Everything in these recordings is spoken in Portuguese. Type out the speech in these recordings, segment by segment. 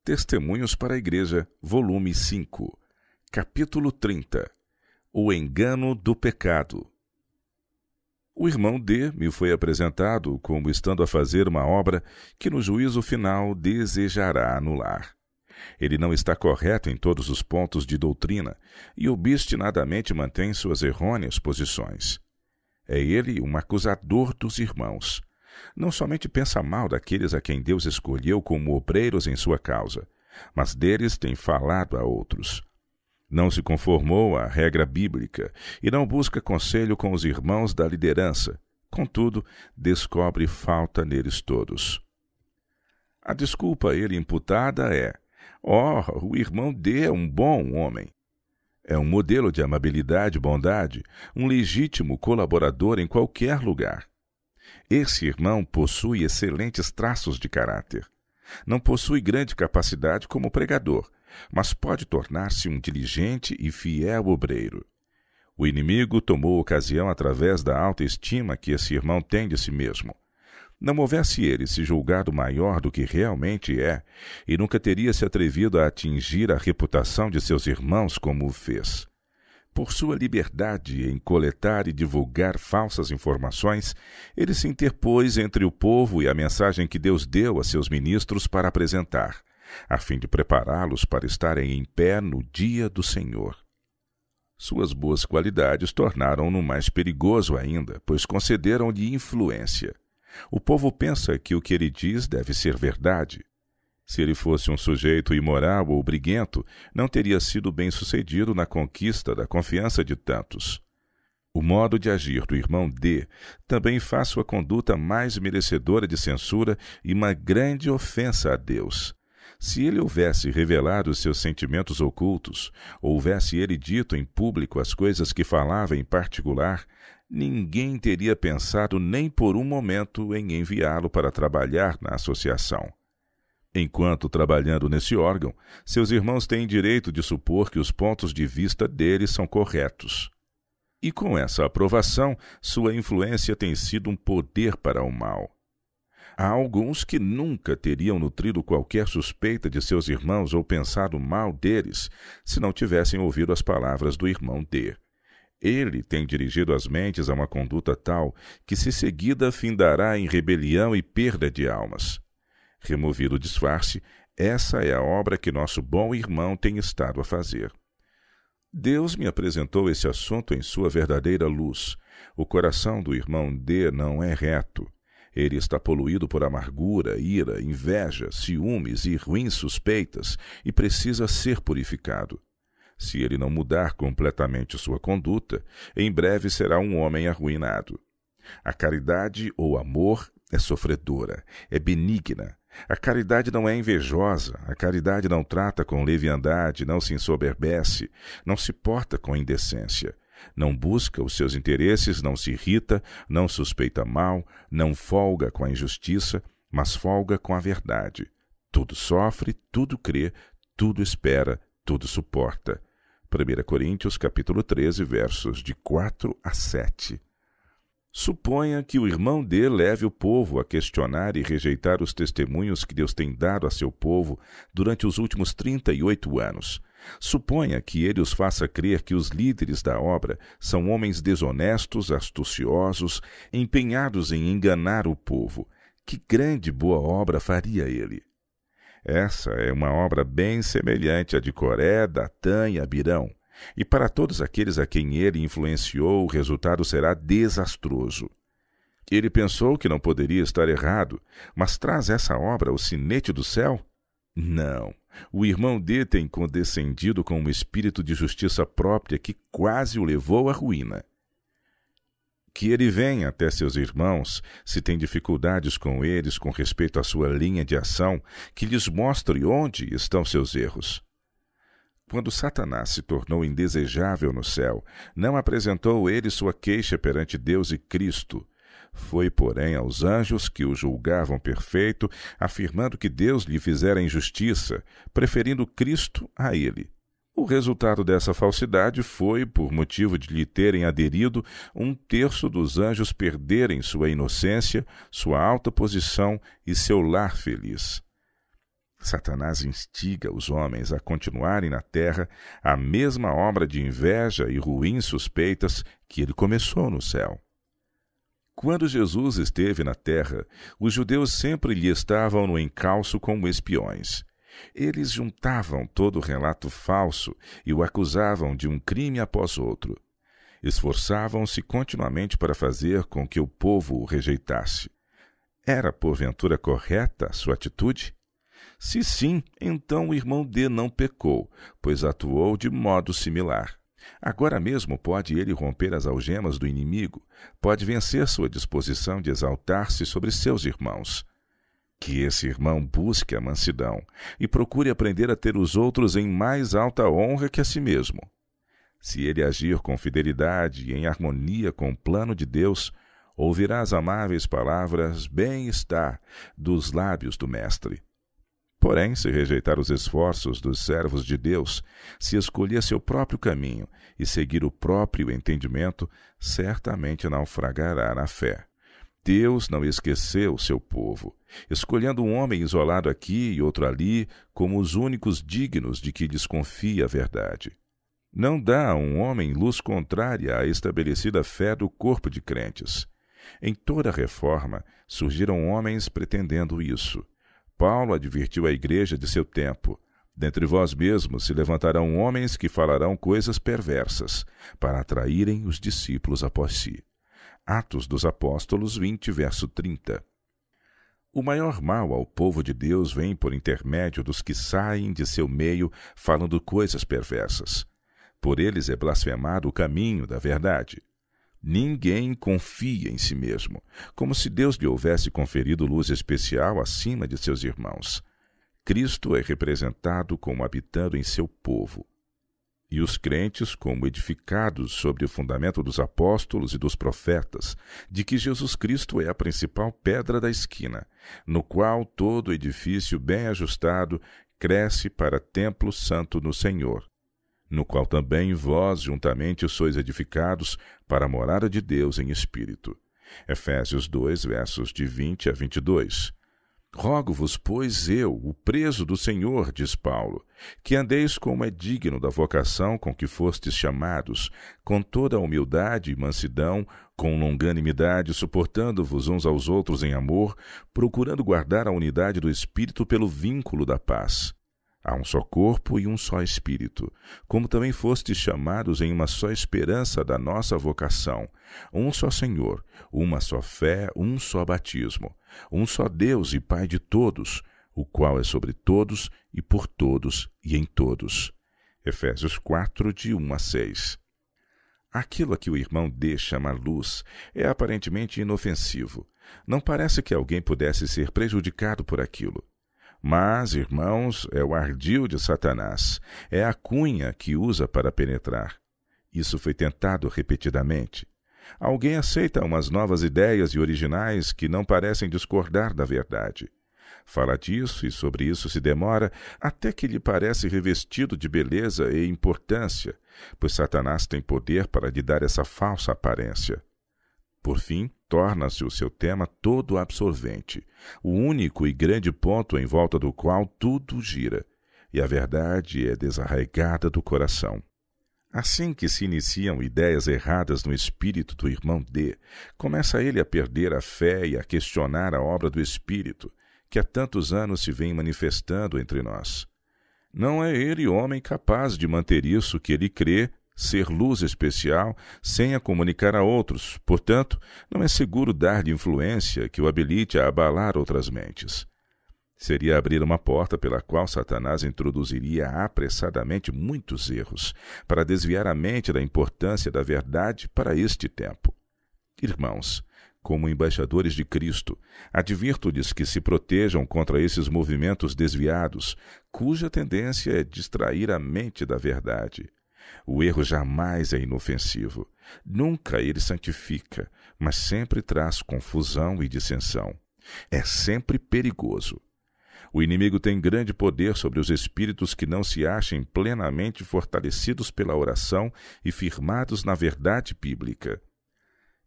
Testemunhos para a Igreja, volume 5, capítulo 30. O engano do pecado. O irmão D me foi apresentado como estando a fazer uma obra que no juízo final desejará anular. Ele não está correto em todos os pontos de doutrina e obstinadamente mantém suas errôneas posições. É ele um acusador dos irmãos. Não somente pensa mal daqueles a quem Deus escolheu como obreiros em sua causa, mas deles tem falado a outros. Não se conformou à regra bíblica e não busca conselho com os irmãos da liderança. Contudo, descobre falta neles todos. A desculpa a ele imputada é: o irmão D é um bom homem. É um modelo de amabilidade e bondade, um legítimo colaborador em qualquer lugar. Esse irmão possui excelentes traços de caráter. Não possui grande capacidade como pregador, mas pode tornar-se um diligente e fiel obreiro. O inimigo tomou ocasião através da alta estima que esse irmão tem de si mesmo. Não houvesse ele se julgado maior do que realmente é, e nunca teria se atrevido a atingir a reputação de seus irmãos como o fez. Por sua liberdade em coletar e divulgar falsas informações, ele se interpôs entre o povo e a mensagem que Deus deu a seus ministros para apresentar, a fim de prepará-los para estarem em pé no dia do Senhor. Suas boas qualidades tornaram-no mais perigoso ainda, pois concederam-lhe influência. O povo pensa que o que ele diz deve ser verdade. Se ele fosse um sujeito imoral ou briguento, não teria sido bem-sucedido na conquista da confiança de tantos. O modo de agir do irmão D também faz sua conduta mais merecedora de censura e uma grande ofensa a Deus. Se ele houvesse revelado os seus sentimentos ocultos, ou houvesse ele dito em público as coisas que falava em particular, ninguém teria pensado nem por um momento em enviá-lo para trabalhar na associação. Enquanto trabalhando nesse órgão, seus irmãos têm direito de supor que os pontos de vista dele são corretos. E com essa aprovação, sua influência tem sido um poder para o mal. Há alguns que nunca teriam nutrido qualquer suspeita de seus irmãos ou pensado mal deles, se não tivessem ouvido as palavras do irmão D. Ele tem dirigido as mentes a uma conduta tal que, se seguida, findará em rebelião e perda de almas. Removido o disfarce, essa é a obra que nosso bom irmão tem estado a fazer. Deus me apresentou esse assunto em sua verdadeira luz. O coração do irmão D não é reto. Ele está poluído por amargura, ira, inveja, ciúmes e ruins suspeitas e precisa ser purificado. Se ele não mudar completamente sua conduta, em breve será um homem arruinado. A caridade ou amor é sofredora, é benigna. A caridade não é invejosa, a caridade não trata com leviandade, não se ensoberbece, não se porta com indecência, não busca os seus interesses, não se irrita, não suspeita mal, não folga com a injustiça, mas folga com a verdade. Tudo sofre, tudo crê, tudo espera, tudo suporta. 1 Coríntios, capítulo 13, versos de 4 a 7. Suponha que o irmão D leve o povo a questionar e rejeitar os testemunhos que Deus tem dado a seu povo durante os últimos 38 anos. Suponha que ele os faça crer que os líderes da obra são homens desonestos, astuciosos, empenhados em enganar o povo. Que grande boa obra faria ele! Essa é uma obra bem semelhante à de Coré, Datã e Abirão. E para todos aqueles a quem ele influenciou, o resultado será desastroso. Ele pensou que não poderia estar errado, mas traz essa obra o sinete do céu? Não. O irmão D tem condescendido com um espírito de justiça própria que quase o levou à ruína. Que ele venha até seus irmãos, se tem dificuldades com eles com respeito à sua linha de ação, que lhes mostre onde estão seus erros. Quando Satanás se tornou indesejável no céu, não apresentou ele sua queixa perante Deus e Cristo. Foi, porém, aos anjos que o julgavam perfeito, afirmando que Deus lhe fizera injustiça, preferindo Cristo a ele. O resultado dessa falsidade foi, por motivo de lhe terem aderido, 1/3 dos anjos perderem sua inocência, sua alta posição e seu lar feliz. Satanás instiga os homens a continuarem na terra a mesma obra de inveja e ruins suspeitas que ele começou no céu. Quando Jesus esteve na terra, os judeus sempre lhe estavam no encalço como espiões. Eles juntavam todo o relato falso e o acusavam de um crime após outro. Esforçavam-se continuamente para fazer com que o povo o rejeitasse. Era, porventura, correta a sua atitude? Se sim, então o irmão D não pecou, pois atuou de modo similar. Agora mesmo pode ele romper as algemas do inimigo, pode vencer sua disposição de exaltar-se sobre seus irmãos. Que esse irmão busque a mansidão e procure aprender a ter os outros em mais alta honra que a si mesmo. Se ele agir com fidelidade e em harmonia com o plano de Deus, ouvirá as amáveis palavras bem-estar dos lábios do Mestre. Porém, se rejeitar os esforços dos servos de Deus, se escolher seu próprio caminho e seguir o próprio entendimento, certamente naufragará na fé. Deus não esqueceu seu povo, escolhendo um homem isolado aqui e outro ali como os únicos dignos de que desconfia a verdade. Não dá a um homem luz contrária à estabelecida fé do corpo de crentes. Em toda a reforma surgiram homens pretendendo isso. Paulo advertiu a igreja de seu tempo: dentre vós mesmos se levantarão homens que falarão coisas perversas, para atraírem os discípulos após si. Atos dos Apóstolos 20, verso 30. O maior mal ao povo de Deus vem por intermédio dos que saem de seu meio falando coisas perversas. Por eles é blasfemado o caminho da verdade. Ninguém confia em si mesmo, como se Deus lhe houvesse conferido luz especial acima de seus irmãos. Cristo é representado como habitando em seu povo. E os crentes como edificados sobre o fundamento dos apóstolos e dos profetas, de que Jesus Cristo é a principal pedra da esquina, no qual todo edifício bem ajustado cresce para templo santo no Senhor, no qual também vós juntamente sois edificados para a morada de Deus em Espírito. Efésios 2, versos de 20 a 22. Rogo-vos, pois eu, o preso do Senhor, diz Paulo, que andeis como é digno da vocação com que fostes chamados, com toda a humildade e mansidão, com longanimidade, suportando-vos uns aos outros em amor, procurando guardar a unidade do Espírito pelo vínculo da paz. Há um só corpo e um só Espírito, como também fostes chamados em uma só esperança da nossa vocação, um só Senhor, uma só fé, um só batismo, um só Deus e Pai de todos, o qual é sobre todos e por todos e em todos. Efésios 4, de 1 a 6. Aquilo a que o irmão D chama luz é aparentemente inofensivo. Não parece que alguém pudesse ser prejudicado por aquilo. Mas, irmãos, é o ardil de Satanás, é a cunha que usa para penetrar. Isso foi tentado repetidamente. Alguém aceita umas novas ideias e originais que não parecem discordar da verdade. Fala disso e sobre isso se demora até que lhe parece revestido de beleza e importância, pois Satanás tem poder para lhe dar essa falsa aparência. Por fim, torna-se o seu tema todo absorvente, o único e grande ponto em volta do qual tudo gira, e a verdade é desarraigada do coração. Assim que se iniciam ideias erradas no espírito do irmão D, começa ele a perder a fé e a questionar a obra do Espírito, que há tantos anos se vem manifestando entre nós. Não é ele homem capaz de manter isso que ele crê ser luz especial sem a comunicar a outros, portanto, não é seguro dar-lhe influência que o habilite a abalar outras mentes. Seria abrir uma porta pela qual Satanás introduziria apressadamente muitos erros, para desviar a mente da importância da verdade para este tempo. Irmãos, como embaixadores de Cristo, advirto-lhes que se protejam contra esses movimentos desviados, cuja tendência é distrair a mente da verdade. O erro jamais é inofensivo. Nunca ele santifica, mas sempre traz confusão e dissensão. É sempre perigoso. O inimigo tem grande poder sobre os espíritos que não se achem plenamente fortalecidos pela oração e firmados na verdade bíblica.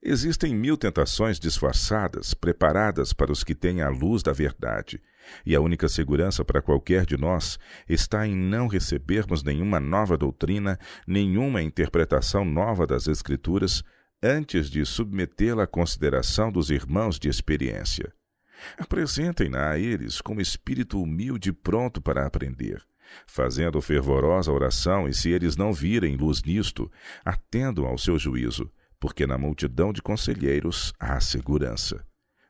Existem 1000 tentações disfarçadas, preparadas para os que têm a luz da verdade, E a única segurança para qualquer de nós está em não recebermos nenhuma nova doutrina, nenhuma interpretação nova das Escrituras, antes de submetê-la à consideração dos irmãos de experiência. Apresentem-na a eles com espírito humilde e pronto para aprender, fazendo fervorosa oração, e se eles não virem luz nisto, atendam ao seu juízo, porque na multidão de conselheiros há segurança.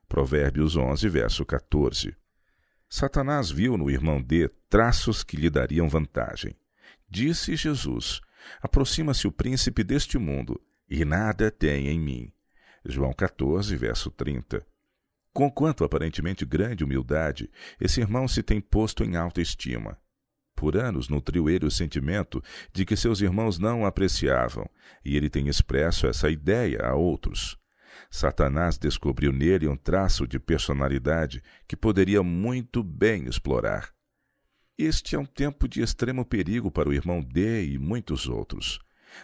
Provérbios 11, verso 14. Satanás viu no irmão D traços que lhe dariam vantagem. Disse Jesus: aproxima-se o príncipe deste mundo, e nada tem em mim. João 14, verso 30. Conquanto aparentemente grande humildade, esse irmão se tem posto em alta estima. Por anos nutriu ele o sentimento de que seus irmãos não o apreciavam, e ele tem expresso essa ideia a outros. Satanás descobriu nele um traço de personalidade que poderia muito bem explorar. Este é um tempo de extremo perigo para o irmão D e muitos outros.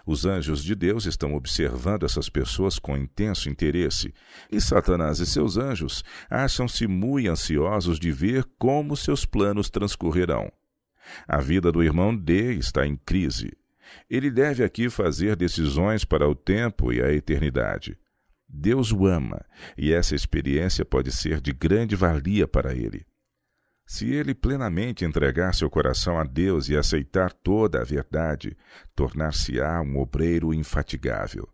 Os anjos de Deus estão observando essas pessoas com intenso interesse, e Satanás e seus anjos acham-se muito ansiosos de ver como seus planos transcorrerão. A vida do irmão D está em crise. Ele deve aqui fazer decisões para o tempo e a eternidade. Deus o ama, e essa experiência pode ser de grande valia para ele. Se ele plenamente entregar seu coração a Deus e aceitar toda a verdade, tornar-se-á um obreiro infatigável.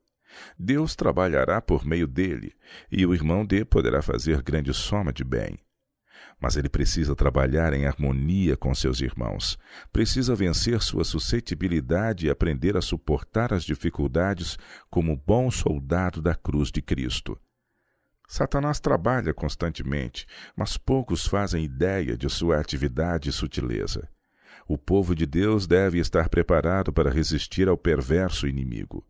Deus trabalhará por meio dele, e o irmão D poderá fazer grande soma de bem. Mas ele precisa trabalhar em harmonia com seus irmãos, precisa vencer sua suscetibilidade e aprender a suportar as dificuldades como bom soldado da cruz de Cristo. Satanás trabalha constantemente, mas poucos fazem ideia de sua atividade e sutileza. O povo de Deus deve estar preparado para resistir ao perverso inimigo.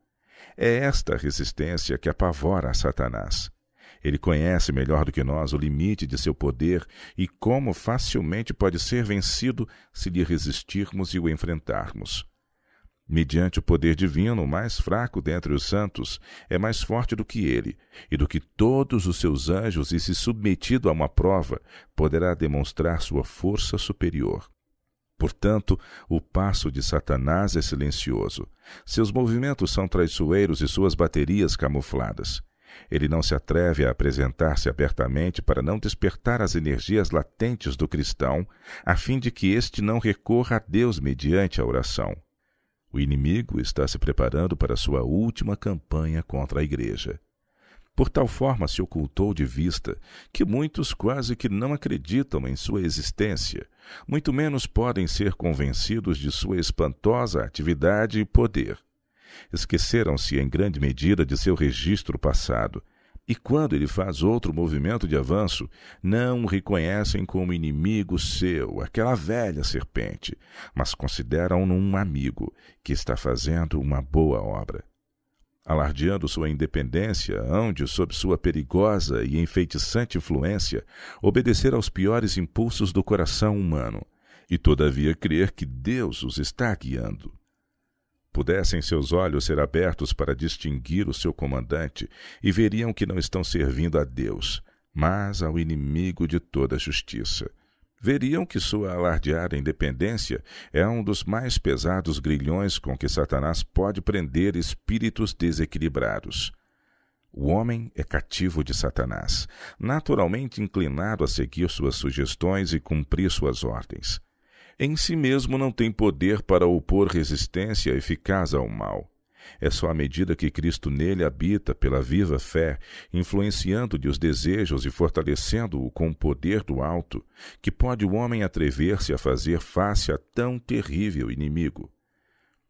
É esta resistência que apavora a Satanás. Ele conhece melhor do que nós o limite de seu poder e como facilmente pode ser vencido se lhe resistirmos e o enfrentarmos. Mediante o poder divino, o mais fraco dentre os santos é mais forte do que ele, e do que todos os seus anjos, e se submetido a uma prova, poderá demonstrar sua força superior. Portanto, o passo de Satanás é silencioso. Seus movimentos são traiçoeiros e suas baterias camufladas. Ele não se atreve a apresentar-se abertamente para não despertar as energias latentes do cristão, a fim de que este não recorra a Deus mediante a oração. O inimigo está se preparando para sua última campanha contra a igreja. Por tal forma se ocultou de vista que muitos quase que não acreditam em sua existência, muito menos podem ser convencidos de sua espantosa atividade e poder. Esqueceram-se em grande medida de seu registro passado, e quando ele faz outro movimento de avanço, não o reconhecem como inimigo seu, aquela velha serpente, mas consideram-no um amigo que está fazendo uma boa obra. Alardeando sua independência, hão de, sob sua perigosa e enfeitiçante influência, obedecer aos piores impulsos do coração humano, e todavia crer que Deus os está guiando. Pudessem seus olhos ser abertos para distinguir o seu comandante, e veriam que não estão servindo a Deus, mas ao inimigo de toda a justiça. Veriam que sua alardeada independência é um dos mais pesados grilhões com que Satanás pode prender espíritos desequilibrados. O homem é cativo de Satanás, naturalmente inclinado a seguir suas sugestões e cumprir suas ordens. Em si mesmo não tem poder para opor resistência eficaz ao mal. É só à medida que Cristo nele habita pela viva fé, influenciando-lhe os desejos e fortalecendo-o com o poder do alto, que pode o homem atrever-se a fazer face a tão terrível inimigo.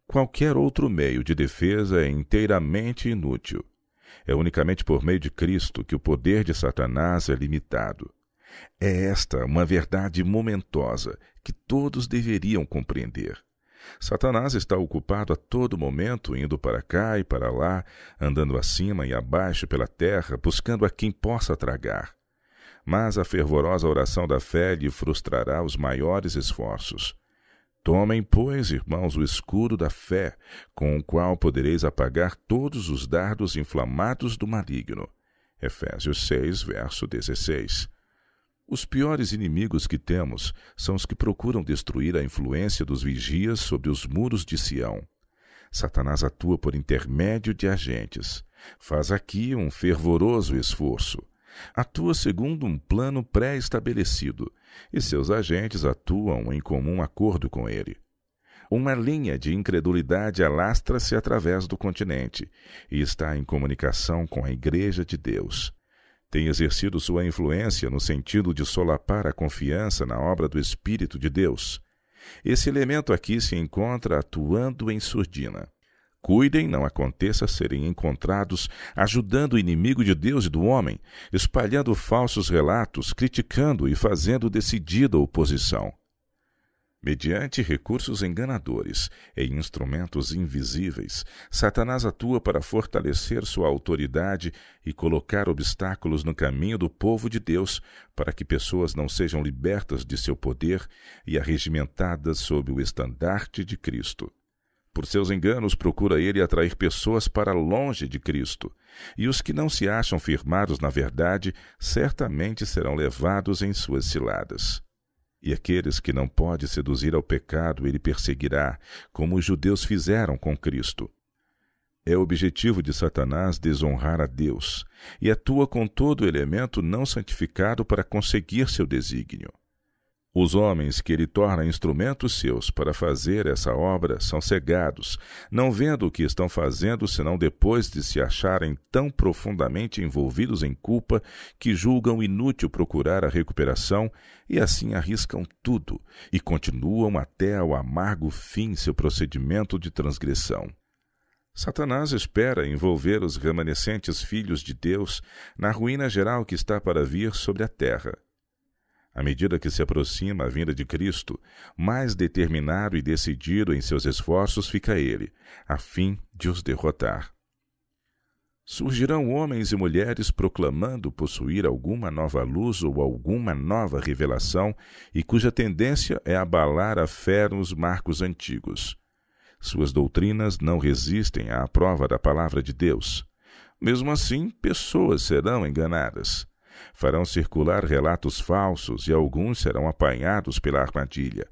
Qualquer outro meio de defesa é inteiramente inútil. É unicamente por meio de Cristo que o poder de Satanás é limitado. É esta uma verdade momentosa que todos deveriam compreender. Satanás está ocupado a todo momento, indo para cá e para lá, andando acima e abaixo pela terra, buscando a quem possa tragar. Mas a fervorosa oração da fé lhe frustrará os maiores esforços. Tomem, pois, irmãos, o escudo da fé, com o qual podereis apagar todos os dardos inflamados do maligno. Efésios 6, verso 16. Os piores inimigos que temos são os que procuram destruir a influência dos vigias sobre os muros de Sião. Satanás atua por intermédio de agentes. Faz aqui um fervoroso esforço. Atua segundo um plano pré-estabelecido, e seus agentes atuam em comum acordo com ele. Uma linha de incredulidade alastra-se através do continente e está em comunicação com a Igreja de Deus. Tem exercido sua influência no sentido de solapar a confiança na obra do Espírito de Deus. Esse elemento aqui se encontra atuando em surdina. Cuidem, não aconteça serem encontrados ajudando o inimigo de Deus e do homem, espalhando falsos relatos, criticando e fazendo decidida oposição. Mediante recursos enganadores e instrumentos invisíveis, Satanás atua para fortalecer sua autoridade e colocar obstáculos no caminho do povo de Deus, para que pessoas não sejam libertas de seu poder e arregimentadas sob o estandarte de Cristo. Por seus enganos, procura ele atrair pessoas para longe de Cristo, e os que não se acham firmados na verdade certamente serão levados em suas ciladas. E aqueles que não pode seduzir ao pecado, ele perseguirá, como os judeus fizeram com Cristo. É o objetivo de Satanás desonrar a Deus, e atua com todo elemento não santificado para conseguir seu desígnio. Os homens que ele torna instrumentos seus para fazer essa obra são cegados, não vendo o que estão fazendo senão depois de se acharem tão profundamente envolvidos em culpa que julgam inútil procurar a recuperação e assim arriscam tudo e continuam até ao amargo fim seu procedimento de transgressão. Satanás espera envolver os remanescentes filhos de Deus na ruína geral que está para vir sobre a terra. À medida que se aproxima a vinda de Cristo, mais determinado e decidido em seus esforços fica ele, a fim de os derrotar. Surgirão homens e mulheres proclamando possuir alguma nova luz ou alguma nova revelação e cuja tendência é abalar a fé nos marcos antigos. Suas doutrinas não resistem à prova da palavra de Deus. Mesmo assim, pessoas serão enganadas. Farão circular relatos falsos e alguns serão apanhados pela armadilha.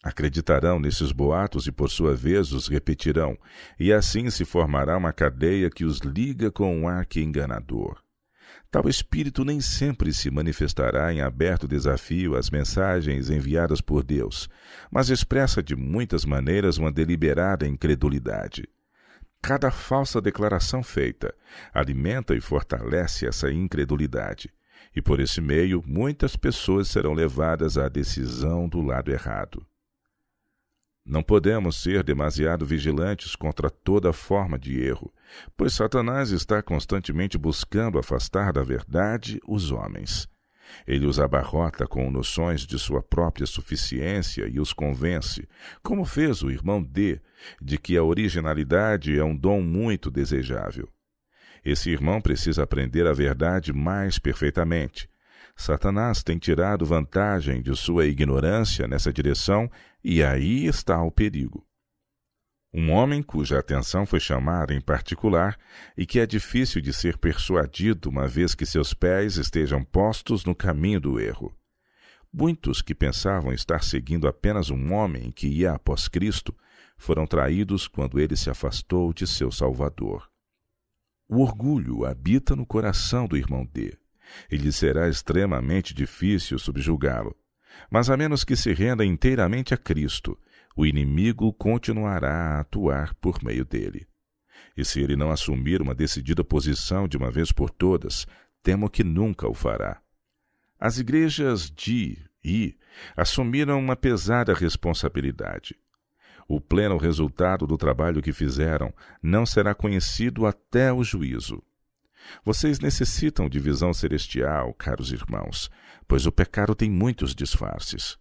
Acreditarão nesses boatos e, por sua vez, os repetirão, e assim se formará uma cadeia que os liga com um arqui-enganador. Tal espírito nem sempre se manifestará em aberto desafio às mensagens enviadas por Deus, mas expressa de muitas maneiras uma deliberada incredulidade. Cada falsa declaração feita alimenta e fortalece essa incredulidade, e por esse meio muitas pessoas serão levadas à decisão do lado errado. Não podemos ser demasiado vigilantes contra toda forma de erro, pois Satanás está constantemente buscando afastar da verdade os homens. Ele os abarrota com noções de sua própria suficiência e os convence, como fez o irmão D, de que a originalidade é um dom muito desejável. Esse irmão precisa aprender a verdade mais perfeitamente. Satanás tem tirado vantagem de sua ignorância nessa direção e aí está o perigo. Um homem cuja atenção foi chamada em particular e que é difícil de ser persuadido uma vez que seus pés estejam postos no caminho do erro. Muitos que pensavam estar seguindo apenas um homem que ia após Cristo foram traídos quando ele se afastou de seu Salvador. O orgulho habita no coração do irmão D. E lhe será extremamente difícil subjugá-lo. Mas a menos que se renda inteiramente a Cristo, o inimigo continuará a atuar por meio dele. E se ele não assumir uma decidida posição de uma vez por todas, temo que nunca o fará. As igrejas de I assumiram uma pesada responsabilidade. O pleno resultado do trabalho que fizeram não será conhecido até o juízo. Vocês necessitam de visão celestial, caros irmãos, pois o pecado tem muitos disfarces.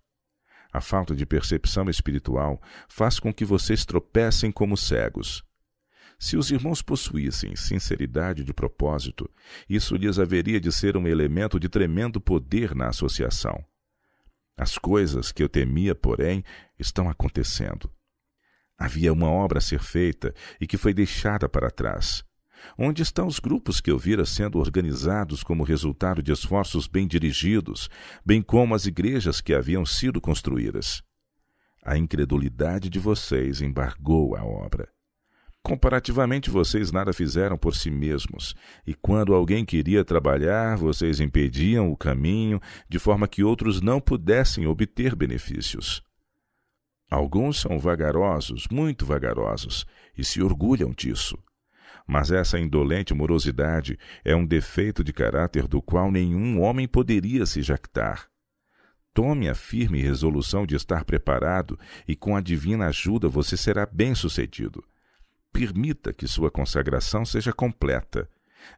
A falta de percepção espiritual faz com que vocês tropecem como cegos. Se os irmãos possuíssem sinceridade de propósito, isso lhes haveria de ser um elemento de tremendo poder na associação. As coisas que eu temia, porém, estão acontecendo. Havia uma obra a ser feita e que foi deixada para trás. Onde estão os grupos que eu vira sendo organizados como resultado de esforços bem dirigidos, bem como as igrejas que haviam sido construídas? A incredulidade de vocês embargou a obra. Comparativamente, vocês nada fizeram por si mesmos, e quando alguém queria trabalhar, vocês impediam o caminho, de forma que outros não pudessem obter benefícios. Alguns são vagarosos, muito vagarosos, e se orgulham disso. Mas essa indolente morosidade é um defeito de caráter do qual nenhum homem poderia se jactar. Tome a firme resolução de estar preparado e com a divina ajuda você será bem-sucedido. Permita que sua consagração seja completa.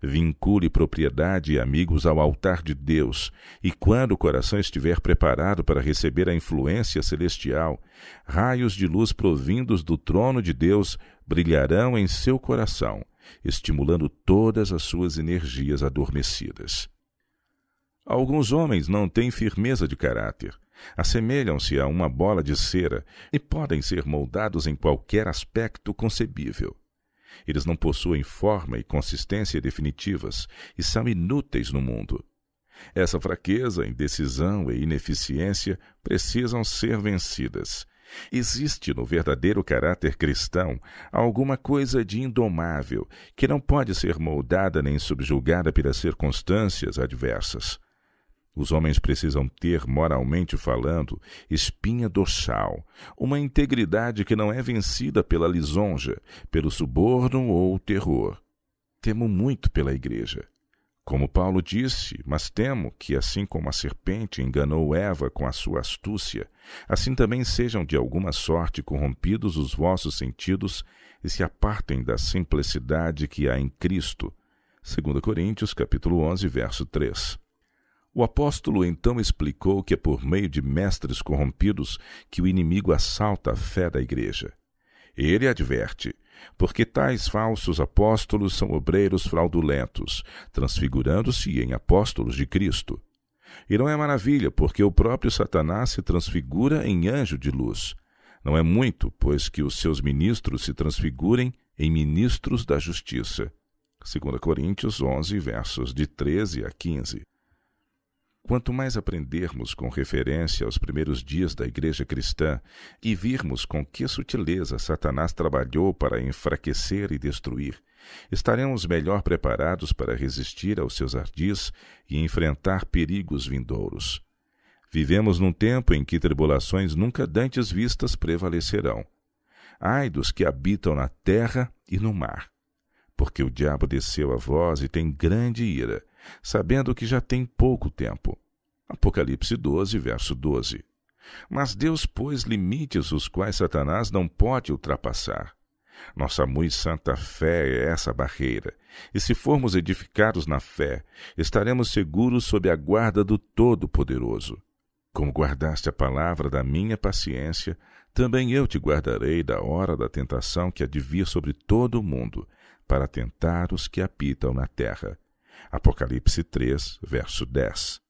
Vincule propriedade e amigos ao altar de Deus, e quando o coração estiver preparado para receber a influência celestial, raios de luz provindos do trono de Deus brilharão em seu coração, estimulando todas as suas energias adormecidas. Alguns homens não têm firmeza de caráter, assemelham-se a uma bola de cera e podem ser moldados em qualquer aspecto concebível. Eles não possuem forma e consistência definitivas e são inúteis no mundo. Essa fraqueza, indecisão e ineficiência precisam ser vencidas. Existe no verdadeiro caráter cristão alguma coisa de indomável que não pode ser moldada nem subjugada pelas circunstâncias adversas. Os homens precisam ter, moralmente falando, espinha dorsal, uma integridade que não é vencida pela lisonja, pelo suborno ou terror. Temo muito pela igreja. Como Paulo disse, mas temo que, assim como a serpente enganou Eva com a sua astúcia, assim também sejam de alguma sorte corrompidos os vossos sentidos e se apartem da simplicidade que há em Cristo. 2 Coríntios, capítulo 11, verso 3. O apóstolo então explicou que é por meio de mestres corrompidos que o inimigo assalta a fé da igreja. Ele adverte, porque tais falsos apóstolos são obreiros fraudulentos, transfigurando-se em apóstolos de Cristo. E não é maravilha, porque o próprio Satanás se transfigura em anjo de luz. Não é muito, pois que os seus ministros se transfigurem em ministros da justiça. 2 Coríntios 11, versos de 13 a 15. Quanto mais aprendermos com referência aos primeiros dias da igreja cristã e virmos com que sutileza Satanás trabalhou para enfraquecer e destruir, estaremos melhor preparados para resistir aos seus ardis e enfrentar perigos vindouros. Vivemos num tempo em que tribulações nunca dantes vistas prevalecerão. Ai dos que habitam na terra e no mar, porque o diabo desceu a vós e tem grande ira, sabendo que já tem pouco tempo. Apocalipse 12, verso 12. Mas Deus pôs limites os quais Satanás não pode ultrapassar. Nossa muito santa fé é essa barreira, e se formos edificados na fé, estaremos seguros sob a guarda do Todo-Poderoso. Como guardaste a palavra da minha paciência, também eu te guardarei da hora da tentação que há de vir sobre todo o mundo, para tentar os que habitam na terra. Apocalipse 3, verso 10.